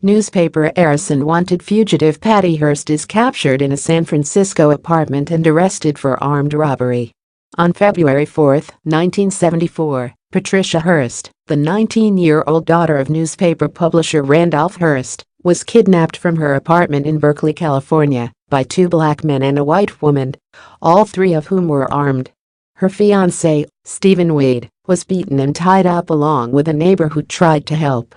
Newspaper heiress and wanted fugitive Patty Hearst is captured in a San Francisco apartment and arrested for armed robbery. On February 4, 1974, Patricia Hearst, the 19-year-old daughter of newspaper publisher Randolph Hearst, was kidnapped from her apartment in Berkeley, California, by two black men and a white woman, all three of whom were armed. Her fiancé, Stephen Wade, was beaten and tied up along with a neighbor who tried to help.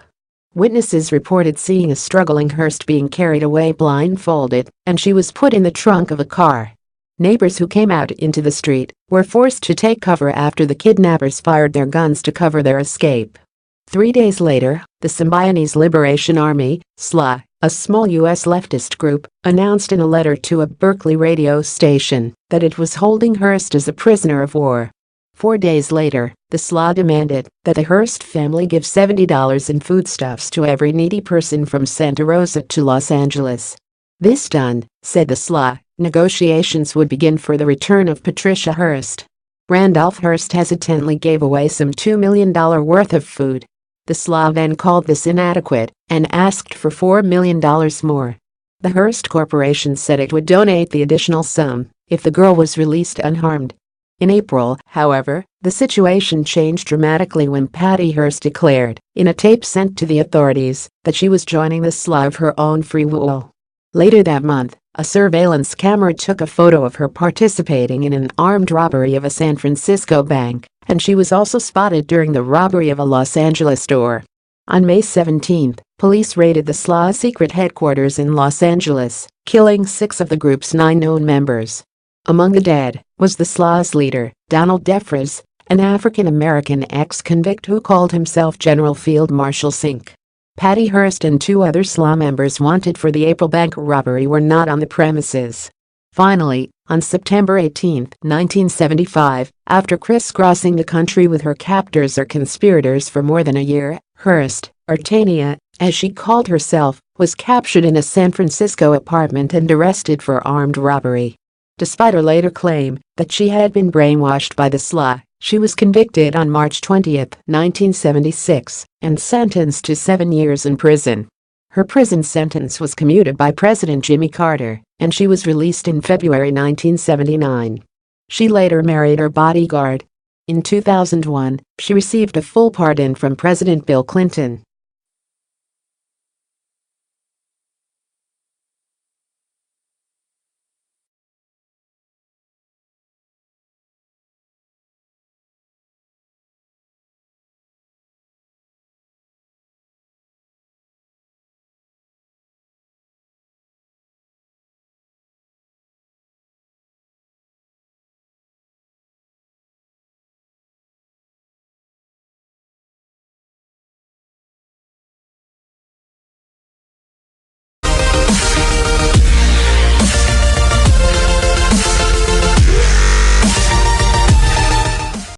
Witnesses reported seeing a struggling Hearst being carried away blindfolded, and she was put in the trunk of a car. Neighbors who came out into the street were forced to take cover after the kidnappers fired their guns to cover their escape. 3 days later, the Symbionese Liberation Army, SLA, a small U.S. leftist group, announced in a letter to a Berkeley radio station that it was holding Hearst as a prisoner of war. 4 days later, the SLA demanded that the Hearst family give $70 in foodstuffs to every needy person from Santa Rosa to Los Angeles. This done, said the SLA, negotiations would begin for the return of Patricia Hearst. Randolph Hearst hesitantly gave away some $2 million worth of food. The SLA then called this inadequate and asked for $4 million more. The Hearst Corporation said it would donate the additional sum if the girl was released unharmed. In April, however, the situation changed dramatically when Patty Hearst declared, in a tape sent to the authorities, that she was joining the SLA of her own free will. Later that month, a surveillance camera took a photo of her participating in an armed robbery of a San Francisco bank, and she was also spotted during the robbery of a Los Angeles store. On May 17, police raided the SLA's secret headquarters in Los Angeles, killing 6 of the group's 9 known members. Among the dead was the SLA's leader, Donald Defries, an African-American ex-convict who called himself General Field Marshal Sink. Patty Hearst and 2 other SLA members wanted for the April bank robbery were not on the premises. Finally, on September 18, 1975, after crisscrossing the country with her captors or conspirators for more than a year, Hearst, or Tania, as she called herself, was captured in a San Francisco apartment and arrested for armed robbery. Despite her later claim that she had been brainwashed by the SLA, she was convicted on March 20, 1976, and sentenced to 7 years in prison. Her prison sentence was commuted by President Jimmy Carter, and she was released in February 1979. She later married her bodyguard. In 2001, she received a full pardon from President Bill Clinton.